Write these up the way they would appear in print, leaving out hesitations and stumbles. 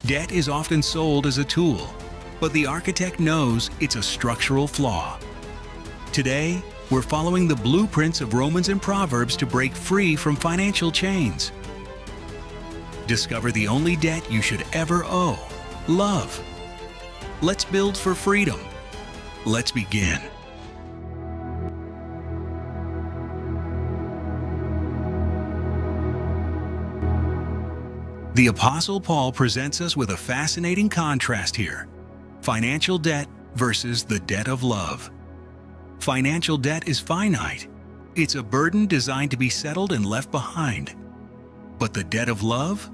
Debt is often sold as a tool, but the architect knows it's a structural flaw. Today, we're following the blueprints of Romans and Proverbs to break free from financial chains. Discover the only debt you should ever owe: love. Let's build for freedom. Let's begin. The Apostle Paul presents us with a fascinating contrast here: financial debt versus the debt of love. Financial debt is finite. It's a burden designed to be settled and left behind. But the debt of love?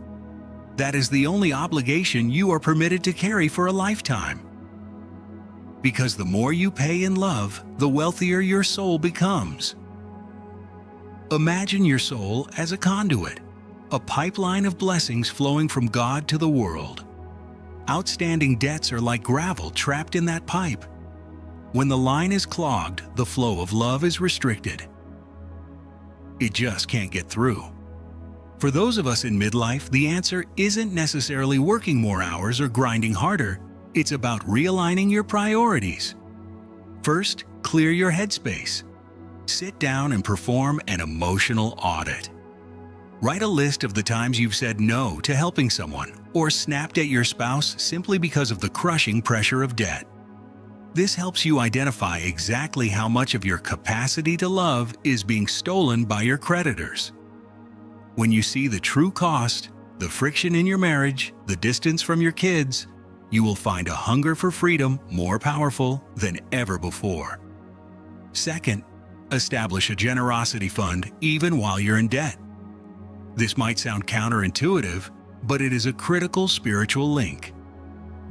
That is the only obligation you are permitted to carry for a lifetime. Because the more you pay in love, the wealthier your soul becomes. Imagine your soul as a conduit, a pipeline of blessings flowing from God to the world. Outstanding debts are like gravel trapped in that pipe. When the line is clogged, the flow of love is restricted. It just can't get through. For those of us in midlife, the answer isn't necessarily working more hours or grinding harder. It's about realigning your priorities. First, clear your headspace. Sit down and perform an emotional audit. Write a list of the times you've said no to helping someone or snapped at your spouse simply because of the crushing pressure of debt. This helps you identify exactly how much of your capacity to love is being stolen by your creditors. When you see the true cost, the friction in your marriage, the distance from your kids, you will find a hunger for freedom more powerful than ever before. Second, establish a generosity fund even while you're in debt. This might sound counterintuitive, but it is a critical spiritual link.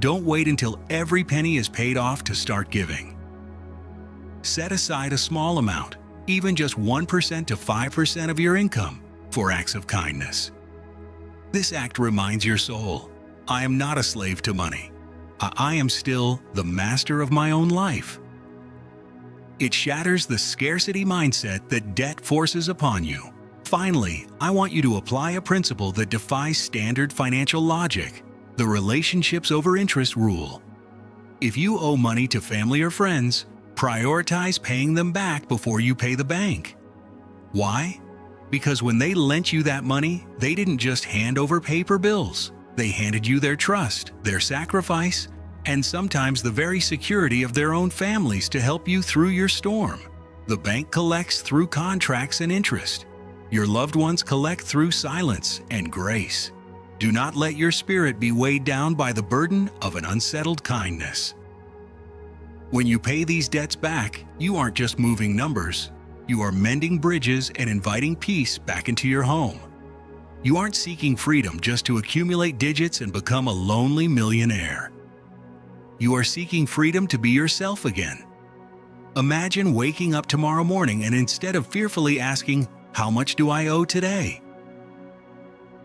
Don't wait until every penny is paid off to start giving. Set aside a small amount, even just 1% to 5% of your income, for acts of kindness. This act reminds your soul, I am not a slave to money. I am still the master of my own life. It shatters the scarcity mindset that debt forces upon you. Finally, I want you to apply a principle that defies standard financial logic: the relationships over interest rule. If you owe money to family or friends, prioritize paying them back before you pay the bank. Why? Because when they lent you that money, they didn't just hand over paper bills. They handed you their trust, their sacrifice, and sometimes the very security of their own families to help you through your storm. The bank collects through contracts and interest. Your loved ones collect through silence and grace. Do not let your spirit be weighed down by the burden of an unsettled kindness. When you pay these debts back, you aren't just moving numbers. You are mending bridges and inviting peace back into your home. You aren't seeking freedom just to accumulate digits and become a lonely millionaire. You are seeking freedom to be yourself again. Imagine waking up tomorrow morning and instead of fearfully asking, "How much do I owe today?"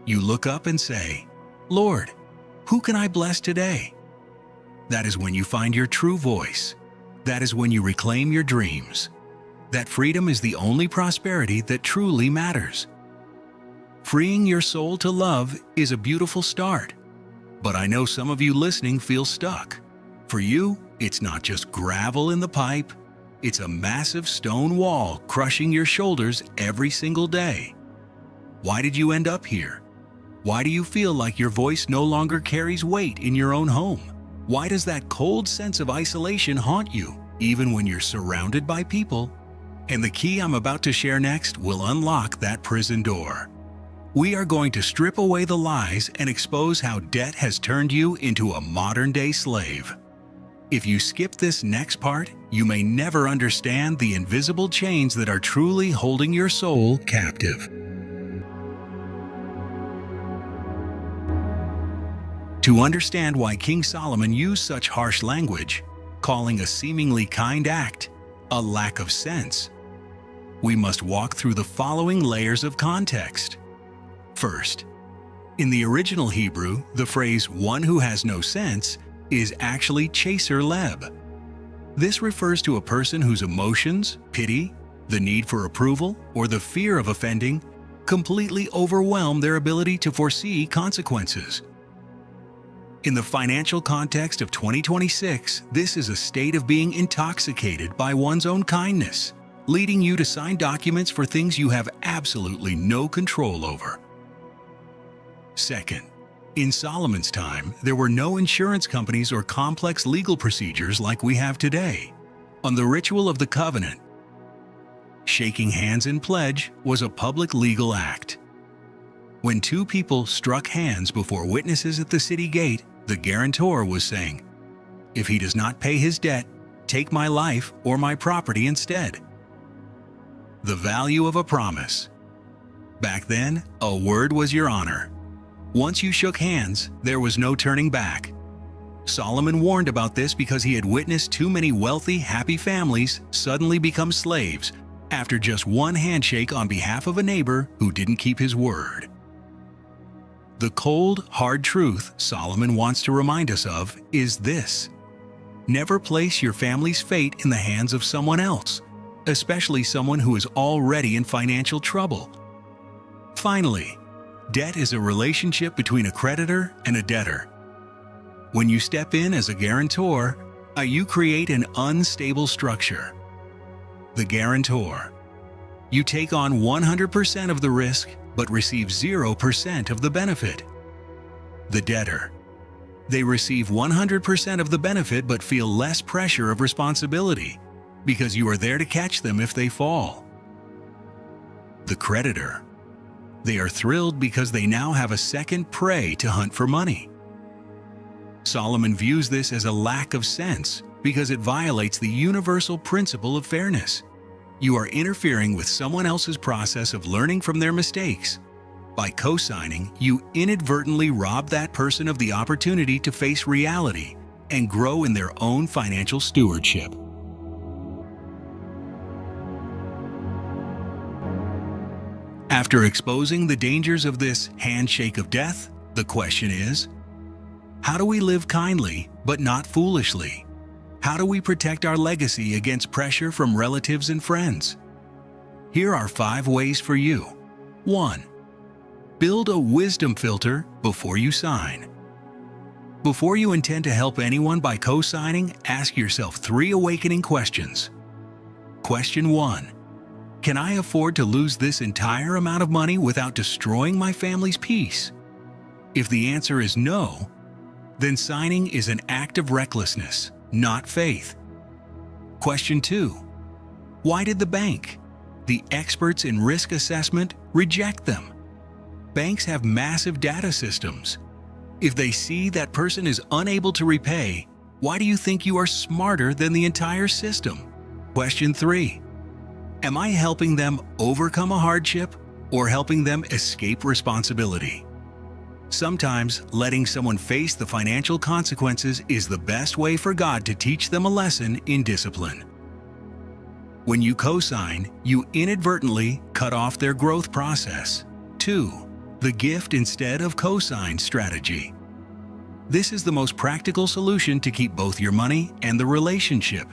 you look up and say, "Lord, who can I bless today?" That is when you find your true voice. That is when you reclaim your dreams. That freedom is the only prosperity that truly matters. Freeing your soul to love is a beautiful start. But I know some of you listening feel stuck. For you, it's not just gravel in the pipe. It's a massive stone wall crushing your shoulders every single day. Why did you end up here? Why do you feel like your voice no longer carries weight in your own home? Why does that cold sense of isolation haunt you, even when you're surrounded by people? And the key I'm about to share next will unlock that prison door. We are going to strip away the lies and expose how debt has turned you into a modern-day slave. If you skip this next part, you may never understand the invisible chains that are truly holding your soul captive. To understand why King Solomon used such harsh language, calling a seemingly kind act a lack of sense, we must walk through the following layers of context. First, in the original Hebrew, the phrase "one who has no sense" is actually chaser leb. This refers to a person whose emotions, pity, the need for approval, or the fear of offending completely overwhelm their ability to foresee consequences. In the financial context of 2026, this is a state of being intoxicated by one's own kindness, leading you to sign documents for things you have absolutely no control over. Second, in Solomon's time, there were no insurance companies or complex legal procedures like we have today. On the ritual of the covenant, shaking hands in pledge was a public legal act. When two people struck hands before witnesses at the city gate, the guarantor was saying, "If he does not pay his debt, take my life or my property instead." The value of a promise. Back then, a word was your honor. Once you shook hands, there was no turning back. Solomon warned about this because he had witnessed too many wealthy, happy families suddenly become slaves after just one handshake on behalf of a neighbor who didn't keep his word. The cold, hard truth Solomon wants to remind us of is this: never place your family's fate in the hands of someone else, especially someone who is already in financial trouble. Finally, debt is a relationship between a creditor and a debtor. When you step in as a guarantor, you create an unstable structure. The guarantor. You take on 100% of the risk but receive 0% of the benefit. The debtor. They receive 100% of the benefit but feel less pressure of responsibility because you are there to catch them if they fall. The creditor. They are thrilled because they now have a second prey to hunt for money. Solomon views this as a lack of sense because it violates the universal principle of fairness. You are interfering with someone else's process of learning from their mistakes. By co-signing, you inadvertently rob that person of the opportunity to face reality and grow in their own financial stewardship. After exposing the dangers of this handshake of death, the question is, how do we live kindly but not foolishly? How do we protect our legacy against pressure from relatives and friends? Here are 5 ways for you. 1. Build a wisdom filter before you sign. Before you intend to help anyone by co-signing, ask yourself 3 awakening questions. Question 1. Can I afford to lose this entire amount of money without destroying my family's peace? If the answer is no, then signing is an act of recklessness, not faith. Question 2. Why did the bank, the experts in risk assessment, reject them? Banks have massive data systems. If they see that person is unable to repay, why do you think you are smarter than the entire system? Question 3. Am I helping them overcome a hardship or helping them escape responsibility? Sometimes letting someone face the financial consequences is the best way for God to teach them a lesson in discipline. When you co-sign, you inadvertently cut off their growth process. 2. The gift instead of co-sign strategy. This is the most practical solution to keep both your money and the relationship.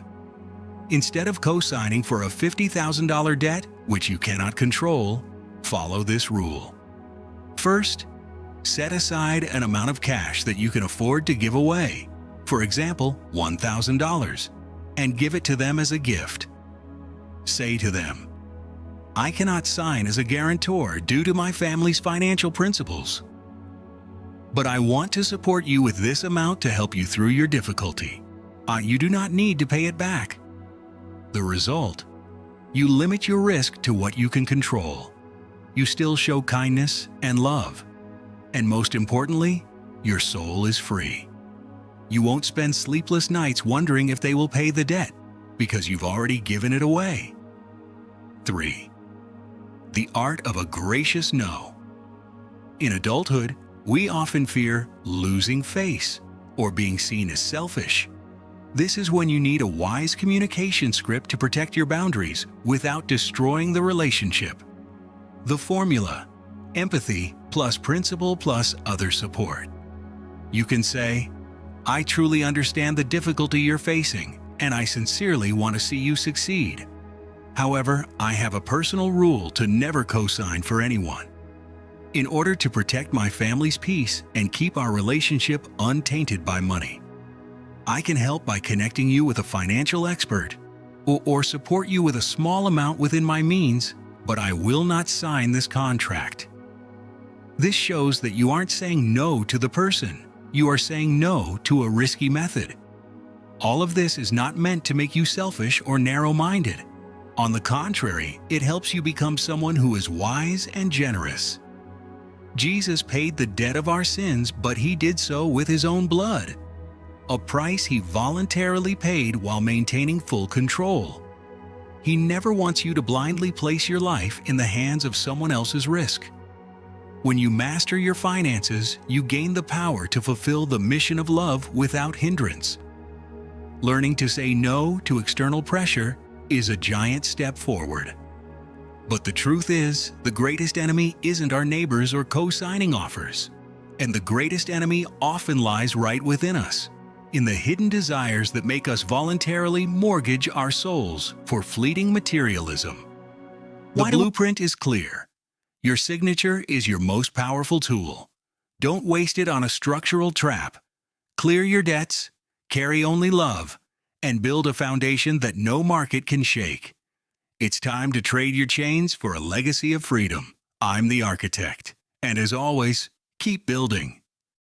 Instead of co-signing for a $50,000 debt, which you cannot control, follow this rule. First, set aside an amount of cash that you can afford to give away, for example, $1,000, and give it to them as a gift. Say to them, "I cannot sign as a guarantor due to my family's financial principles, but I want to support you with this amount to help you through your difficulty. You do not need to pay it back." The result? You limit your risk to what you can control. You still show kindness and love. And most importantly, your soul is free. You won't spend sleepless nights wondering if they will pay the debt, because you've already given it away. 3. The art of a gracious no. In adulthood, we often fear losing face or being seen as selfish. This is when you need a wise communication script to protect your boundaries without destroying the relationship. The formula: empathy plus principle plus other support. You can say, "I truly understand the difficulty you're facing, and I sincerely want to see you succeed. However, I have a personal rule to never co-sign for anyone." in order to protect my family's peace and keep our relationship untainted by money. I can help by connecting you with a financial expert or support you with a small amount within my means, but I will not sign this contract. This shows that you aren't saying no to the person. You are saying no to a risky method. All of this is not meant to make you selfish or narrow-minded. On the contrary, it helps you become someone who is wise and generous. Jesus paid the debt of our sins, but he did so with his own blood, a price he voluntarily paid while maintaining full control. He never wants you to blindly place your life in the hands of someone else's risk. When you master your finances, you gain the power to fulfill the mission of love without hindrance. Learning to say no to external pressure is a giant step forward. But the truth is, the greatest enemy isn't our neighbors or co-signing offers. And the greatest enemy often lies right within us, in the hidden desires that make us voluntarily mortgage our souls for fleeting materialism. The blueprint is clear. Your signature is your most powerful tool. Don't waste it on a structural trap. Clear your debts, carry only love, and build a foundation that no market can shake. It's time to trade your chains for a legacy of freedom. I'm the architect. And as always, keep building.